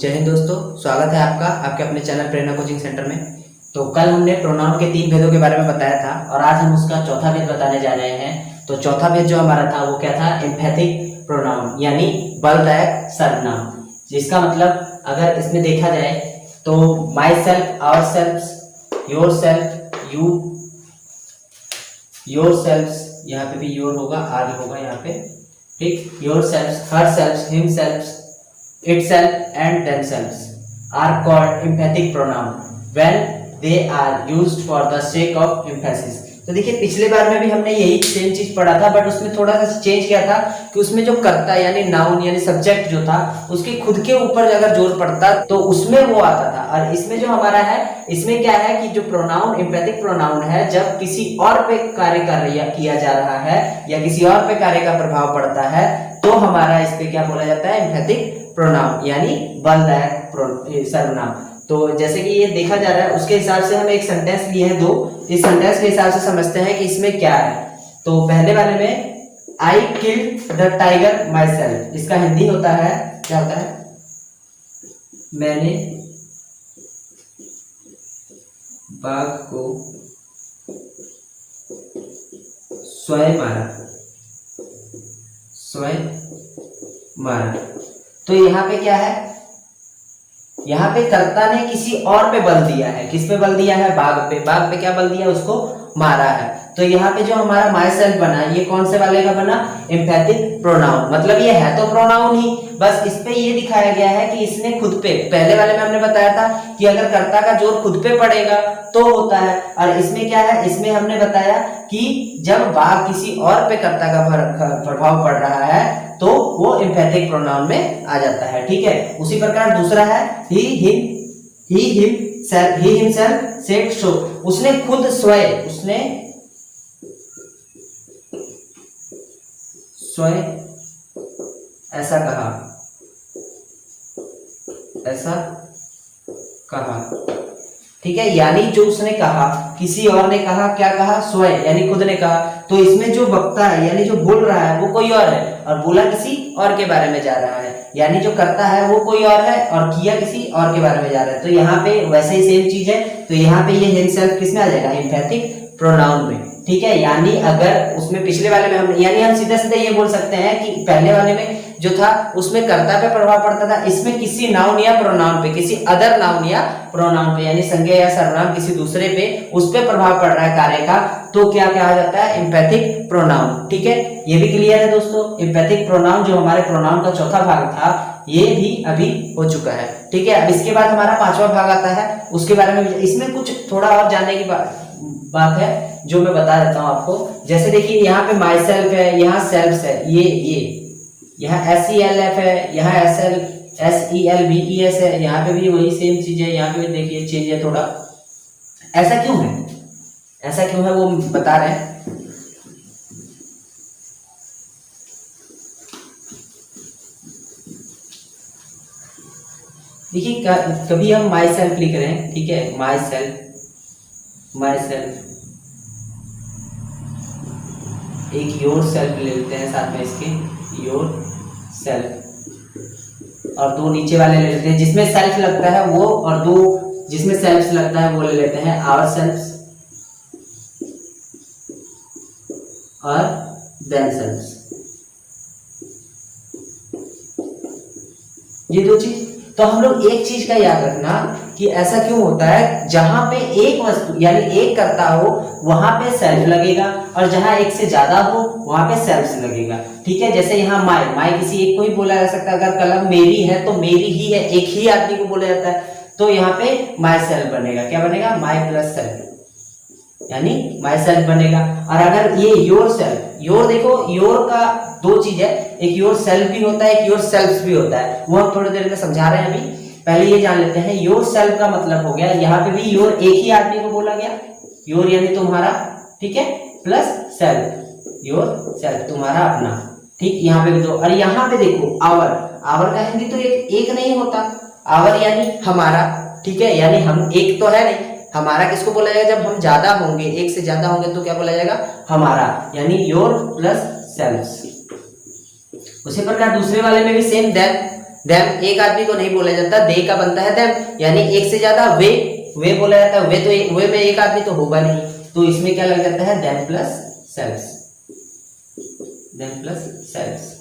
जय हिंद दोस्तों, स्वागत है आपका आपके अपने चैनल प्रेरणा कोचिंग सेंटर में। तो कल हमने प्रोनाउन के 3 भेदों के बारे में बताया था और आज हम उसका चौथा भेद बताने जा रहे हैं। तो चौथा भेद जो हमारा था वो क्या था? एम्फैथिक प्रोनाउन यानी बलदायक सर्वनाम, जिसका मतलब अगर इसमें देखा जाए तो myself, ourself, yourself, you, yourself, यहाँ पे भी योर होगा, आर होगा यहाँ पे, ठीक। Your self, her self, him self, itself and themselves are called emphatic pronoun when they are used for the sake of emphasis। तो देखिए पिछले बार में भी हमने यही सेम चीज पढ़ा था, बट उसमें थोड़ा सा चेंज किया था कि उसमें जो कर्ता यानी नाउन यानी सब्जेक्ट जो था उसके खुद के ऊपर अगर जोर पड़ता तो उसमें वो आता था। और इसमें जो हमारा है, इसमें क्या है कि जो प्रोनाउन एम्फैथिक प्रोनाउन है, जब किसी और पे कार्य किया जा रहा है या किसी और पे कार्य का प्रभाव पड़ता है तो हमारा इस पे क्या बोला जाता है? एम्फैथिक प्रोनाउन यानी बलदायक सर्वनाम। तो जैसे कि ये देखा जा रहा है उसके हिसाब से हम एक सेंटेंस लिए हैं दो, इस सेंटेंस के हिसाब से समझते हैं कि इसमें क्या है। तो पहले वाले में I killed the tiger my self, इसका हिंदी होता है, क्या होता है? मैंने बाघ को स्वयं मारा, स्वयं मारा। तो यहाँ पे क्या है? यहाँ पे कर्ता ने किसी और पे बल दिया है। किस पे बल दिया है? बाघ पे। बाघ पे क्या बल दिया? उसको मारा है। तो यहाँ पे जो हमारा माई सेल्फ बना, ये कौन से वाले का बना? एम्फैथिक प्रोनाउन। मतलब ये है तो प्रोनाउन ही, बस इस पे ये दिखाया गया है कि इसने खुद पे, पहले वाले में हमने बताया था कि अगर कर्ता का जोर खुद पे पड़ेगा तो होता है, और इसमें क्या है? इसमें हमने बताया कि जब बाघ किसी और पे कर्ता का प्रभाव पड़ रहा है तो वो एम्फैथिक प्रोनाउन में आ जाता है, ठीक है। उसी प्रकार दूसरा है ही हिमसेल्फ सेड सो, उसने खुद स्वयं, उसने स्वयं ऐसा कहा, ऐसा कहा, ठीक है। यानी जो उसने कहा, किसी और ने कहा, क्या कहा? स्वयं यानी खुद ने कहा। तो इसमें जो वक्ता है यानी जो बोल रहा है वो कोई और है और बोला किसी और के बारे में जा रहा है, यानी जो करता है वो कोई और है और किया किसी और के बारे में जा रहा है। तो यहाँ पे वैसे ही सेम चीज है, तो यहाँ पे ये हिमसेल्फ किसमें आ जाएगा? एम्फैथिक प्रोनाउन में, ठीक है। यानी अगर उसमें पिछले वाले में हम, यानी हम सीधे सीधे ये बोल सकते हैं कि पहले वाले में जो था उसमें कर्ता पे प्रभाव पड़ता था, इसमें किसी नाउन या प्रोनाउन पे, किसी अदर नाउन या प्रोनाउन पे यानी संज्ञा या सर्वनाम किसी दूसरे पे, उस पे प्रभाव पड़ रहा है कार्य का, तो क्या कहा जाता है? एम्फैथिक प्रोनाउन, ठीक है। ये भी क्लियर है दोस्तों। एम्फैथिक प्रोनाउन जो हमारे प्रोनाउन का चौथा भाग था ये भी अभी हो चुका है, ठीक है। अब इसके बाद हमारा पांचवा भाग आता है, उसके बारे में इसमें कुछ थोड़ा और जानने की बात है जो मैं बता देता हूं आपको। जैसे देखिए यहाँ पे माई सेल्फ है, यहाँ सेल्फ है, ये यहाँ SELF है, यहाँ SELVES है, यहाँ पे भी वही सेम चीज है, यहाँ पे भी देखिए चेंज है थोड़ा। ऐसा क्यों है? ऐसा क्यों है वो बता रहे हैं। देखिए कभी हम माई सेल्फ लिख रहे हैं, ठीक है, माई सेल्फ, एक योर सेल्फ ले लेते हैं साथ में इसके, योर सेल्फ, और दो नीचे वाले ले लेते हैं जिसमें सेल्फ लगता है वो, और दो जिसमें सेल्फ लगता है वो ले लेते हैं, आवर सेल्फ और देम सेल्फ। ये दो चीज। तो हम लोग एक चीज का याद रखना कि ऐसा क्यों होता है, जहां पे एक वस्तु यानी एक कर्ता हो वहां पे सेल्फ लगेगा और जहां एक से ज्यादा हो वहां पे सेल्फ लगेगा, ठीक है। जैसे यहाँ माई किसी एक को ही बोला जा सकता है, अगर कलम मेरी है तो मेरी ही है, एक ही आदमी को बोला जाता है, तो यहाँ पे माई सेल्फ बनेगा। क्या बनेगा? माई प्लस सेल्फ यानी माई सेल्फ बनेगा। और अगर ये योर सेल्फ, योर देखो योर का दो चीज है, एक योर सेल्फ भी होता है, एक योर सेल्फ भी होता है, वो हम थोड़ी देर में समझा रहे हैं। अभी पहले ये जान लेते हैं। योर सेल्फ का मतलब हो गया, यहाँ पे भी योर एक ही आदमी को बोला गया, योर यानी तुम्हारा, ठीक है, प्लस सेल्फ, योर सेल्फ तुम्हारा अपना, ठीक। यहाँ पे भी दो। और यहाँ पे देखो आवर, आवर का हिंदी तो एक नहीं होता, आवर यानी हमारा, ठीक है, यानी हम एक तो है नहीं, हमारा किसको बोला जाएगा? जब हम ज्यादा होंगे, एक से ज्यादा होंगे तो क्या बोला जाएगा? हमारा, यानी योर प्लस सेल्फ। उसी प्रकार दूसरे वाले में भी सेम, देम एक आदमी को नहीं बोला जाता, दे का बनता है देम, यानी एक से ज्यादा वे बोला जाता है। वे में एक आदमी तो होगा नहीं, तो इसमें क्या लग जाता है, them plus selves, them plus selves.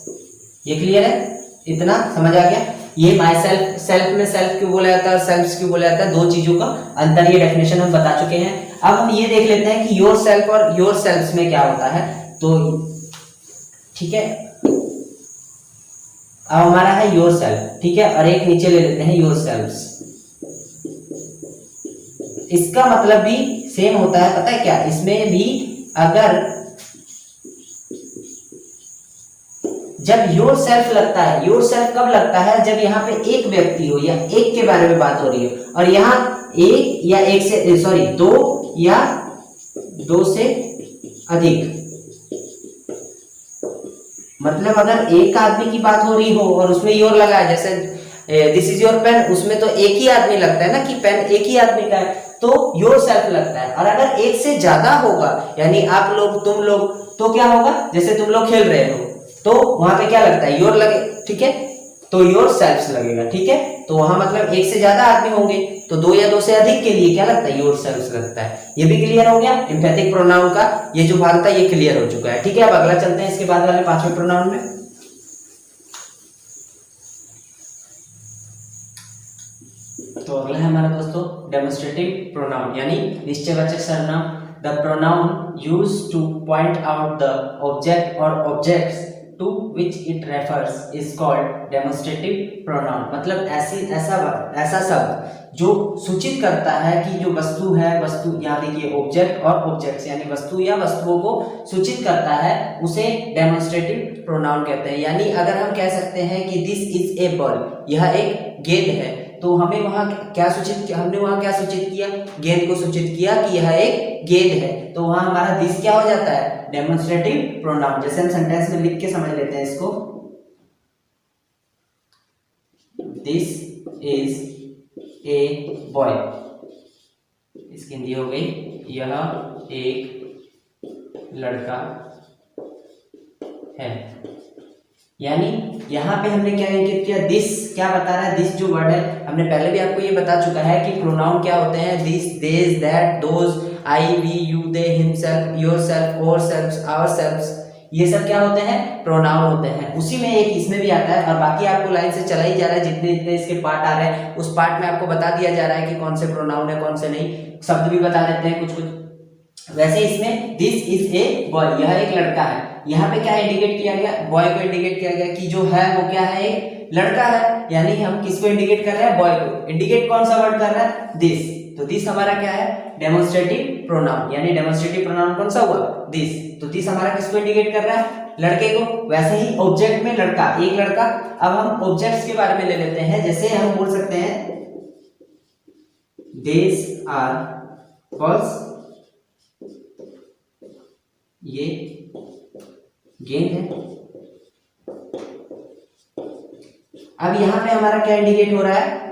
ये क्लियर है, इतना समझ आ गया। ये माई सेल्फ, सेल्फ में सेल्फ क्यों बोला जाता है, सेल्फ्स क्यों बोला जाता है, दो चीजों का अंतर, ये डेफिनेशन हम बता चुके हैं। अब हम ये देख लेते हैं कि योर सेल्फ और योर सेल्फ्स में क्या होता है। तो ठीक है, अब हमारा है योर सेल्फ, ठीक है, और एक नीचे ले लेते हैं योर सेल्फ्स। इसका मतलब भी सेम होता है, पता है क्या, इसमें भी अगर जब योर सेल्फ लगता है, योर सेल्फ कब लगता है, जब यहाँ पे एक व्यक्ति हो या एक के बारे में बात हो रही हो, और यहाँ एक या एक से सॉरी दो या दो से अधिक, मतलब अगर एक आदमी की बात हो रही हो और उसमें योर लगा है, जैसे दिस इज योर पेन, उसमें तो एक ही आदमी लगता है ना कि पेन एक ही आदमी का है, तो योर सेल्फ लगता है। और अगर एक से ज्यादा होगा, यानी आप लोग, तुम लोग, तो क्या होगा, जैसे तुम लोग खेल रहे हो तो वहां पे क्या लगता है, योर लगे, ठीक है, तो योर सेल्फ्स लगेगा, ठीक है। तो वहां मतलब एक से ज्यादा आदमी होंगे, तो दो या दो से अधिक के लिए क्या लगता है, योर सेल्फ्स लगता है। ये भी क्लियर हो गया, एम्फैटिक प्रोनाउन का ये जो भाग था ये क्लियर हो चुका है, ठीक है। अब अगला चलते हैं इसके बाद वाले पांचवें प्रोनाउन में। तो अगला है हमारा दोस्तों डेमोन्स्ट्रेटिव प्रोनाउन, यानी निश्चयवाचक सर्वनाम। The pronoun used two point out the object और objects to which it refers is called demonstrative pronoun। मतलब ऐसा शब्द जो सूचित करता है कि जो वस्तु है, वस्तु यहाँ देखिए ऑब्जेक्ट और ऑब्जेक्ट्स, यानी वस्तु या वस्तुओं को सूचित करता है, उसे डेमोन्स्ट्रेटिव प्रोनाउन कहते हैं। यानी अगर हम कह सकते हैं कि दिस इज ए बॉल, यह एक गेंद है, तो हमें वहां क्या सूचित, हमने वहां क्या सूचित किया, गेंद को सूचित किया कि यह एक गेंद है, तो वहां हमारा दिस क्या हो जाता है, डेमोन्स्ट्रेटिव प्रोनाउन। जैसे हम सेंटेंस में लिख के समझ लेते हैं इसको, दिस इज ए बॉय, इसकी हिंदी हो गई यह एक लड़का है। यानी यहाँ पे हमने क्या इंगित किया, दिस क्या बता रहा है, दिस जो वर्ड है, हमने पहले भी आपको ये बता चुका है कि प्रोनाउन क्या होते हैं, this, these, that, those, I, we, you, they, himself, yourself, ourselves, ourselves, ये सब क्या होते हैं, प्रोनाउन होते हैं। उसी में एक इसमें भी आता है, और बाकी आपको लाइन से चला ही जा रहा है, जितने जितने इसके पार्ट आ रहे हैं उस पार्ट में आपको बता दिया जा रहा है कि कौन से प्रोनाउन है कौन से नहीं, शब्द भी बता देते हैं कुछ कुछ। वैसे इसमें दिस इज ए बॉय, यह एक लड़का है, यहाँ पे क्या इंडिकेट किया गया, बॉय को इंडिकेट किया गया कि जो है वो क्या है, एक लड़का है। यानी हम किसको इंडिकेट कर रहे हैं, बॉय को। इंडिकेट कौन सा वर्ड कर रहा है, दिस, तो दिस हमारा क्या है, डेमोन्स्ट्रेटिव प्रोनाउन। यानी डेमोन्स्ट्रेटिव प्रोनाउन कौन सा हुआ, दिस, तो दिस हमारा किसको इंडिकेट कर रहा है, लड़के को। वैसे ही ऑब्जेक्ट में लड़का, एक लड़का। अब हम ऑब्जेक्ट्स के बारे में ले लेते हैं, जैसे हम बोल सकते हैं these आर balls, ये गेंद है। अब यहां पे हमारा क्या इंडिकेट हो रहा है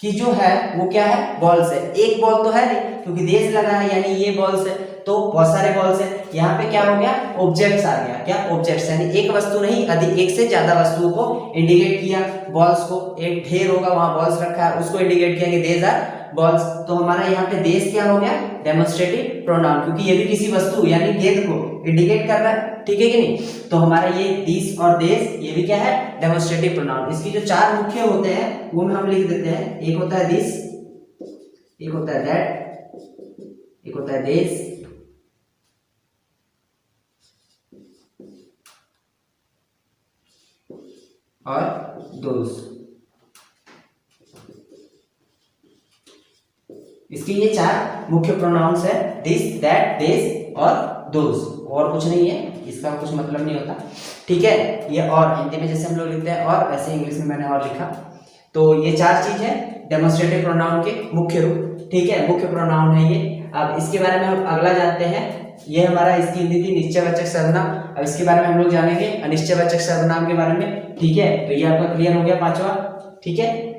कि जो है वो क्या है, बॉल्स है। एक बॉल तो है नहीं क्योंकि देश लगा है, यानी ये बॉल्स है, तो बहुत सारे बॉल्स है। यहाँ पे क्या हो गया, ऑब्जेक्ट्स आ गया, क्या ऑब्जेक्ट्स, यानी एक वस्तु नहीं अधिक, एक से ज्यादा वस्तुओं को इंडिकेट किया। बॉल्स को, एक ढेर होगा वहां बॉल्स रखा है, उसको इंडिकेट किया कि देज आर बॉल्स। तो हमारा यहाँ पे देश क्या हो गया, डेमोन्स्ट्रेटिव प्रोनाउन, क्योंकि ये भी किसी वस्तु यानी गेंद को इंडिकेट कर रहा है, ठीक है कि नहीं। तो हमारा ये दिस और देश, ये भी क्या है, डेमोन्स्ट्रेटिव प्रोनाउन। इसकी जो चार मुख्य होते हैं वो हम लिख देते हैं। एक होता है दिस, एक होता है दैट, एक होता है देश, और दोज। इसके ये चार मुख्य प्रोनाउंस है, दिस, दैट, देश और दोज, और कुछ नहीं है, इसका कुछ मतलब नहीं होता, ठीक है। ये और हिंदी में जैसे हम लोग लिखते हैं और, वैसे इंग्लिश में मैंने और लिखा। तो ये चार चीज है डेमोन्स्ट्रेटिव प्रोनाउन के मुख्य रूप, ठीक है, मुख्य प्रोनाउन है ये। अब इसके बारे में हम अगला जानते हैं, ये हमारा इसकी हिंदी थी निश्चयवाचक सर्वनाम। अब इसके बारे में हम लोग जानेंगे अनिश्चयवाचक सर्वनाम के बारे में, ठीक है। तो ये आपका क्लियर हो गया पांचवा, ठीक है।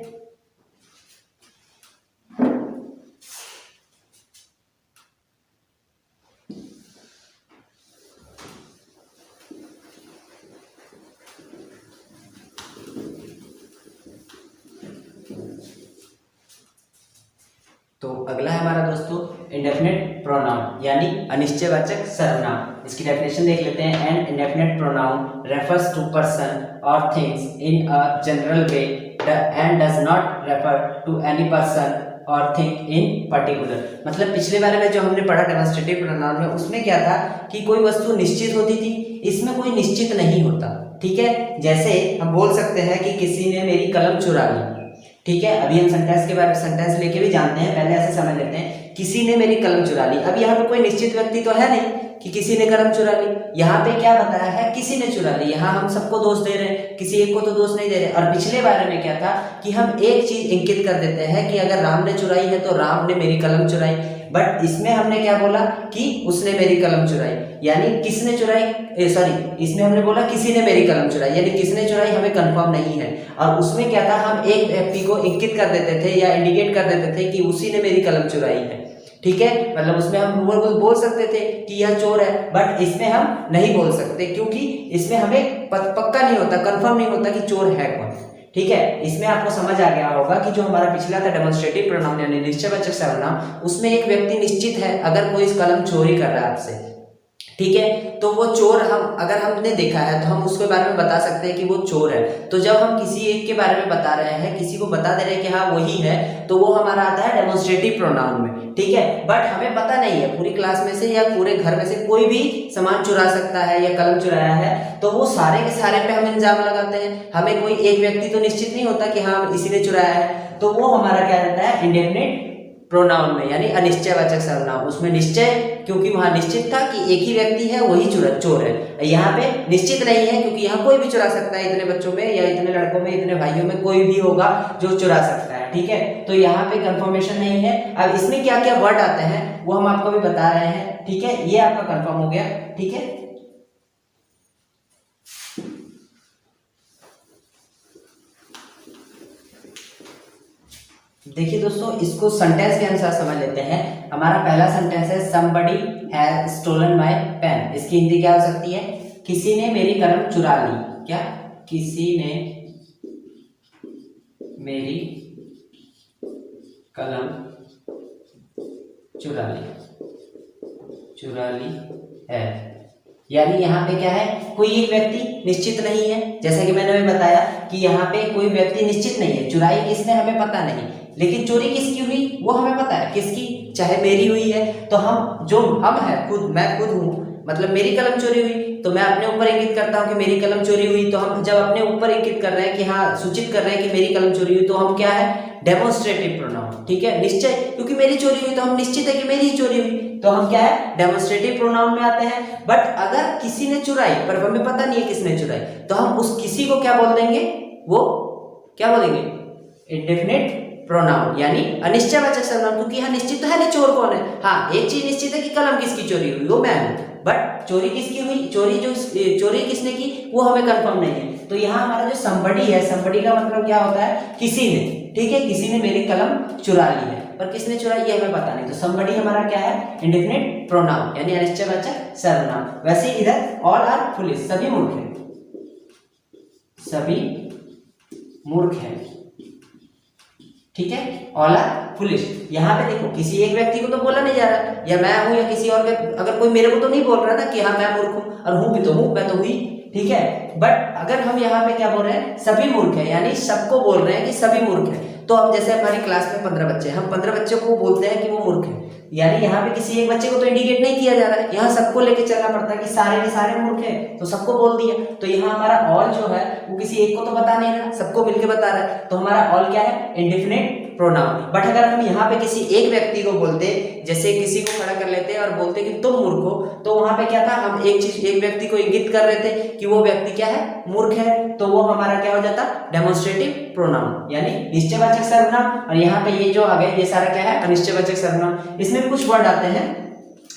तो अगला है हमारा दोस्तों इंडेफिनिट प्रोनाउन यानी अनिश्चयवाचक सर्वनाम। इसकी डेफिनेशन देख लेते हैं। An indefinite pronoun refers to person और things in a general way and does not refer to any person और थिंग इन पर्टिकुलर। मतलब पिछले बारे में जो हमने पढ़ा डेमोन्स्ट्रेटिव प्रोनाउन में, उसमें क्या था कि कोई वस्तु निश्चित होती थी, इसमें कोई निश्चित नहीं होता। ठीक है, जैसे हम बोल सकते हैं कि किसी ने मेरी कलम चुरा ली। ठीक है, अभी हम सेंटेंस के बारे में सेंटेंस लेके भी जानते हैं, पहले ऐसे समझ लेते हैं। किसी ने मेरी कलम चुरा ली। अब यहाँ पे कोई निश्चित व्यक्ति तो है नहीं कि किसी ने कलम चुरा ली। यहाँ पे क्या बताया है, किसी ने चुरा ली। यहाँ हम सबको दोष दे रहे हैं, किसी एक को तो दोष नहीं दे रहे। और पिछले बारे में क्या था कि हम एक चीज इंकित कर देते हैं कि अगर राम ने चुराई है तो राम ने मेरी कलम चुराई, बट इसमें हमने क्या बोला कि उसने मेरी कलम चुराई, यानी किसने चुराई, इसमें हमने बोला किसी ने मेरी कलम चुराई, यानी किसने चुराई हमें कंफर्म नहीं है। और उसमें क्या था, हम एक व्यक्ति को इंकित कर देते थे या इंडिकेट कर देते थे कि उसी ने मेरी कलम चुराई है। ठीक है, मतलब उसमें हम बोल सकते थे कि यह चोर है, बट इसमें हम नहीं बोल सकते क्योंकि इसमें हमें पक्का नहीं होता, कंफर्म नहीं होता कि चोर है कौन। ठीक है, इसमें आपको समझ आ गया होगा कि जो हमारा पिछला था डेमोन्स्ट्रेटिव प्रोनाउन यानी निश्चयवाचक सर्वनाम, उसमें एक व्यक्ति निश्चित है अगर कोई इस कलम चोरी कर रहा है आपसे। ठीक है, तो वो चोर अगर हमने देखा है तो हम उसके बारे में बता सकते हैं कि वो चोर है। तो जब हम किसी एक के बारे में बता रहे हैं, किसी को बता दे रहे हैं कि हाँ वही है, तो वो हमारा आता है डेमोन्स्ट्रेटिव प्रोनाउन में। ठीक है, बट हमें पता नहीं है पूरी क्लास में से या पूरे घर में से कोई भी सामान चुरा सकता है या कलम चुराया है, तो वो सारे के सारे पे हम इल्जाम लगाते हैं। हमें कोई एक व्यक्ति तो निश्चित नहीं होता कि हाँ इसी ने चुराया है, तो वो हमारा क्या रहता है इंडेफिनिट प्रोनाउन में यानी अनिश्चयवाचक सर्वनाम। उसमें निश्चय, क्योंकि वहां निश्चित था कि एक ही व्यक्ति है वही चोर है। यहाँ पे निश्चित नहीं है क्योंकि यहाँ कोई भी चुरा सकता है, इतने बच्चों में या इतने लड़कों में, इतने भाइयों में कोई भी होगा जो चुरा सकता है। ठीक है, तो यहाँ पे कंफर्मेशन नहीं है। अब इसमें क्या क्या वर्ड आते हैं वो हम आपको भी बता रहे हैं। ठीक है, ये आपका कंफर्म हो गया। ठीक है, देखिए दोस्तों, इसको सेंटेंस के अनुसार समझ लेते हैं। हमारा पहला सेंटेंस है somebody has stolen my pen। इसकी हिंदी क्या हो सकती है, किसी ने मेरी कलम चुरा ली। क्या, किसी ने मेरी कलम चुरा ली है। यानी यहाँ पे क्या है, कोई एक व्यक्ति निश्चित नहीं है। जैसा कि मैंने अभी बताया कि यहाँ पे कोई व्यक्ति निश्चित नहीं है। चुराई किसने हमें पता नहीं, लेकिन चोरी किसकी हुई वो हमें पता है। किसकी, चाहे मेरी हुई है तो हम है खुद, मैं खुद हूँ, मतलब मेरी कलम चोरी हुई तो मैं अपने ऊपर इंगित करता हूँ कि मेरी कलम चोरी हुई। तो हम जब अपने ऊपर इंगित कर रहे हैं कि हाँ सूचित कर रहे हैं कि मेरी कलम चोरी हुई, तो हम क्या है डेमोन्स्ट्रेटिव प्रोनाउन। ठीक है, निश्चय, क्योंकि मेरी चोरी हुई तो हम निश्चित है कि मेरी ही चोरी हुई, तो हम क्या है डेमोन्स्ट्रेटिव प्रोनाउन में आते हैं। बट अगर किसी ने चुराई पर हमें पता नहीं है किसने चुराई, तो हम उस किसी को क्या बोल देंगे, वो क्या बोलेंगे इंडेफिनिट प्रोनाउन यानी अनिश्चयवाचक सर्वनाम, क्योंकि यहाँ निश्चित तो है नहीं चोर कौन है। हाँ एक चीज निश्चित है कि कलम किसकी चोरी हुई, वो मैं हूँ, बट चोरी किसकी हुई, चोरी किसने की वो हमें कंफर्म नहीं है। तो यहाँ हमारा जो somebody है, somebody का मतलब क्या होता है, किसी ने। ठीक है, किसी ने मेरी कलम चुरा ली है, पर किसने चुराई ये हमें पता नहीं। तो somebody हमारा क्या है इंडेफिनिट प्रोनाउन यानी अनिश्चयवाचक सर्वनाम। वैसे इधर ऑल आर फुलिश, सभी मूर्ख हैं, सभी मूर्ख हैं। ठीक है, ऑल आर फुलिश। यहाँ पे देखो किसी एक व्यक्ति को तो बोला नहीं जा रहा, या मैं हूं या किसी और अगर कोई मेरे को तो नहीं बोल रहा ना कि हाँ मैं मूर्ख हूं, और हूं भी तो हूं, मैं तो हुई। ठीक है, बट अगर हम यहाँ पे क्या बोल रहे हैं, सभी मूर्ख है, यानी सबको बोल रहे हैं कि सभी मूर्ख है। तो अब जैसे हमारी क्लास में 15 बच्चे हैं, हम 15 बच्चों को बोलते हैं कि वो मूर्ख है, यानी यहाँ पे किसी एक बच्चे को तो इंडिकेट नहीं किया जा रहा है, यहाँ सबको लेके चलना पड़ता है कि सारे के सारे मूर्ख है, तो सबको बोल दिया। तो यहाँ हमारा ऑल जो है वो किसी एक को तो बता नहीं रहा, सबको मिलके बता रहा है, तो हमारा ऑल क्या है इंडेफिनिट प्रोनाउन। बट अगर हम यहाँ पे किसी एक व्यक्ति को बोलते, जैसे किसी को खड़ा कर लेते और बोलते कि तुम मूर्ख हो, तो वहां पे क्या था, हम एक व्यक्ति को इंगित कर रहे थे कि वो व्यक्ति क्या है मूर्ख है, तो वो हमारा क्या हो जाता डेमोन्स्ट्रेटिव प्रोनाउन यानी निश्चयवाचक सर्वनाम। और यहाँ पे ये जो आ गए ये सारा क्या है अनिश्चयवाचक सर्वनाम। इसमें कुछ वर्ड आते हैं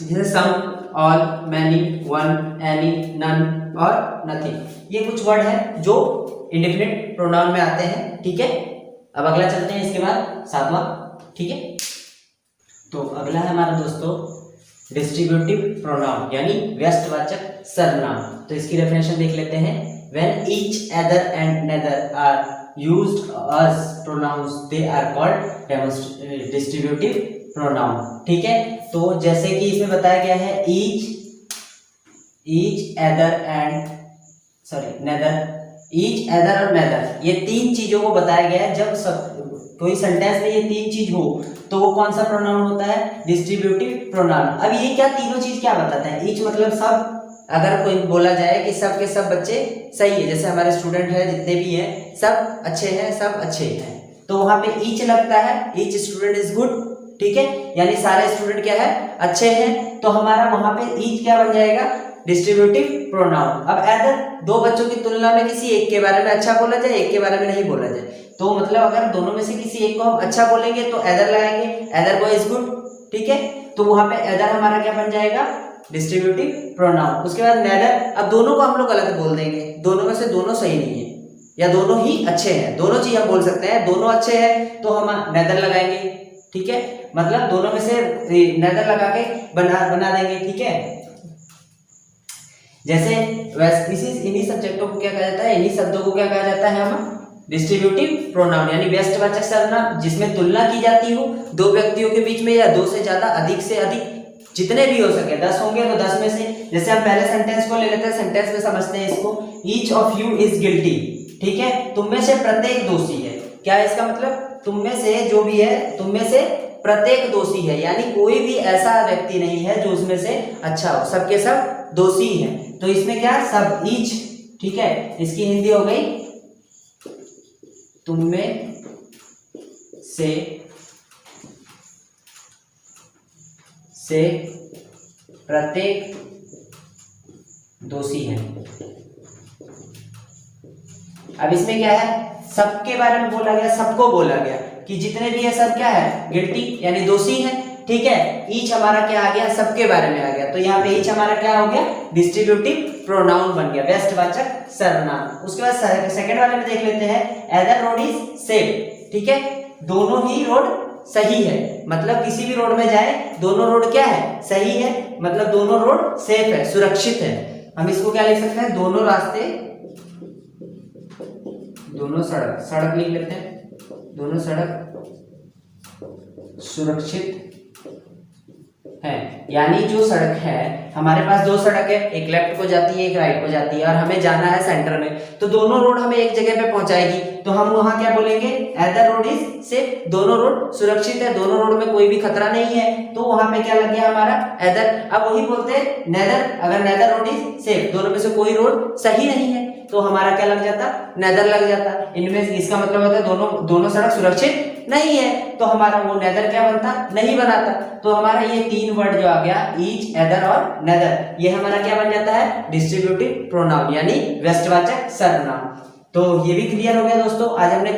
जैसे some, all, many, one, any, none और नथिंग, ये कुछ वर्ड है जो इंडेफिनिट प्रोनाउन में आते हैं। ठीक है, अब अगला चलते हैं, इसके बाद 7वां। ठीक है, तो अगला है हमारा दोस्तों डिस्ट्रीब्यूटिव प्रोनाउन यानी व्यस्तवाचक सर्वनाम। तो इसकी डेफिनेशन देख लेते हैं। When each, other and neither are used as pronouns they are called distributive pronoun. ठीक है, तो जैसे कि इसमें बताया गया है each either and neither, each either और नेदर, ये तीन चीजों को बताया गया है। जब कोई सेंटेंस में ये तीन चीज हो तो वो कौन सा प्रोनाउन होता है? Distributive pronoun. अब ये क्या तीनों चीज क्या बताता है? ईच मतलब सब, अगर कोई बोला जाए कि सब के सब बच्चे सही है, जैसे हमारे स्टूडेंट है जितने भी हैं सब अच्छे हैं, सब अच्छे हैं, तो वहां पे ईच लगता है, ईच स्टूडेंट इज गुड। ठीक है, यानी सारे स्टूडेंट क्या है? अच्छे हैं, तो हमारा वहां पे ईच क्या बन जाएगा? Distributive pronoun. अब एदर, दो बच्चों की तुलना में किसी एक के बारे में अच्छा बोला जाए, एक के बारे में नहीं बोला जाए, तो मतलब अगर दोनों में से किसी एक को हम अच्छा बोलेंगे तो एदर लगाएंगे, एदर बॉय इज गुड। ठीक है, तो वहां पे एदर हमारा क्या बन जाएगा? Distributive pronoun. उसके बाद नेदर, अब दोनों को हम लोग गलत बोल देंगे, दोनों में से दोनों सही नहीं है या दोनों ही अच्छे हैं, दोनों चीज हम बोल सकते हैं, दोनों अच्छे हैं तो हम नेदर लगाएंगे। ठीक है, मतलब दोनों में से नेदर लगा के बना देंगे। ठीक है, जैसे इन्हीं सब्जेक्टों को क्या कहा जाता है, इन्हीं शब्दों को क्या कहा जाता है? हम डिस्ट्रीब्यूटिव प्रोनाउन, यानी व्यस्तवाचक सर्वनाम जिसमें तुलना की जाती हो दो व्यक्तियों के बीच में या दो से ज्यादा, अधिक से अधिक, जितने भी हो सके, 10 होंगे तो 10 में से। जैसे हम पहले सेंटेंस को ले लेते हैं, सेंटेंस में समझते हैं इसको। Each of you is guilty. ठीक है, तुम में से प्रत्येक दोषी है। क्या है इसका मतलब? तुम में से जो भी है, तुम में से प्रत्येक दोषी है, यानी कोई भी ऐसा व्यक्ति नहीं है जो उसमें से अच्छा हो, सबके सब दोषी हैं। तो इसमें क्या? सब, ईच। ठीक है, इसकी हिंदी हो गई तुम में से प्रत्येक दोषी है। अब इसमें क्या है? सबके बारे में बोला गया, सबको बोला गया कि जितने भी है सब क्या है? गिल्टी, यानी दोषी है। ठीक है, ईच हमारा क्या आ गया? सबके बारे में आ गया, तो यहाँ पे ईच हमारा क्या हो गया? डिस्ट्रीब्यूटिव प्रोनाउन बन गया, व्यस्तवाचक सर्वनाम। उसके बाद सेकंड वाले में देख लेते हैं, एदर रोड इज सेफ। ठीक है, दोनों ही रोड सही है, मतलब किसी भी रोड में जाए दोनों रोड क्या है? सही है, मतलब दोनों रोड सेफ है, सुरक्षित है। हम इसको क्या लिख सकते हैं? दोनों रास्ते, दोनों सड़क लिख लेते हैं, दोनों सड़क सुरक्षित है। यानी जो सड़क है, हमारे पास दो सड़क है, एक लेफ्ट को जाती है, एक राइट को जाती है, और हमें जाना है सेंटर में, तो दोनों रोड हमें एक जगह पे पहुंचाएगी, तो हम वहां क्या बोलेंगे? एदर रोड इज सेफ, दोनों रोड सुरक्षित है, दोनों रोड में कोई भी खतरा नहीं है, तो वहां पे क्या लग गया हमारा? एदर। अब वही बोलते हैं नेदर, अगर नेदर रोड इज सेफ, दोनों में से कोई रोड सही नहीं है, तो हमारा क्या लग जाता? नेदर लग जाता। इनमें इसका मतलब होता है दोनों सड़क सुरक्षित नहीं है, तो हमारा वो नेदर क्या बनता? नहीं बनाता। तो हमारा ये तीन वर्ड जो आ गया, ईच, एदर और नेदर, ये हमारा क्या बन जाता है? डिस्ट्रीब्यूटिव प्रोनाउन, यानी व्यस्तवाचक सर्वनाम। तो ये भी क्लियर हो गया दोस्तों। आज हमने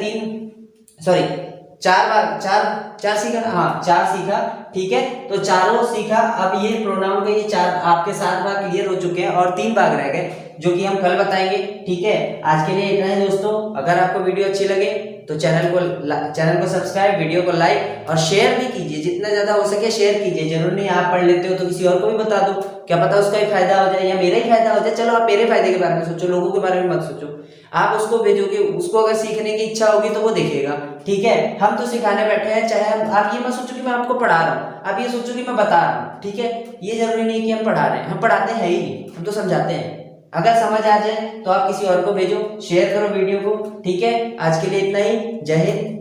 चार सीखा, हाँ 4 सीखा। ठीक है, तो चारों सीखा। अब ये प्रोनाउन के ये 4 आपके 7 भाग क्लियर हो चुके हैं और 3 भाग रह गए जो कि हम कल बताएंगे। ठीक है, आज के लिए इतना ही दोस्तों। अगर आपको वीडियो अच्छी लगे तो चैनल को सब्सक्राइब, वीडियो को लाइक और शेयर भी कीजिए, जितना ज्यादा हो सके शेयर कीजिए। जरूर नहीं आप पढ़ लेते हो तो किसी और को भी बता दो, क्या पता उसका ही फायदा हो जाए या मेरा ही फायदा हो जाए। चलो आप मेरे फायदे के बारे में सोचो, लोगों के बारे में मत सोचो। आप उसको भेजोगे, उसको अगर सीखने की इच्छा होगी तो वो देखेगा। ठीक है, हम तो सिखाने बैठे हैं, चाहे आप ये मत सोचो कि मैं आपको पढ़ा रहा हूँ, आप ये सोचो कि मैं बता रहा हूँ। ठीक है, ये जरूरी नहीं कि हम पढ़ा रहे हैं, हम पढ़ाते हैं ही नहीं, हम तो समझाते हैं। अगर समझ आ जाए तो आप किसी और को भेजो, शेयर करो वीडियो को। ठीक है, आज के लिए इतना ही। जय हिंद।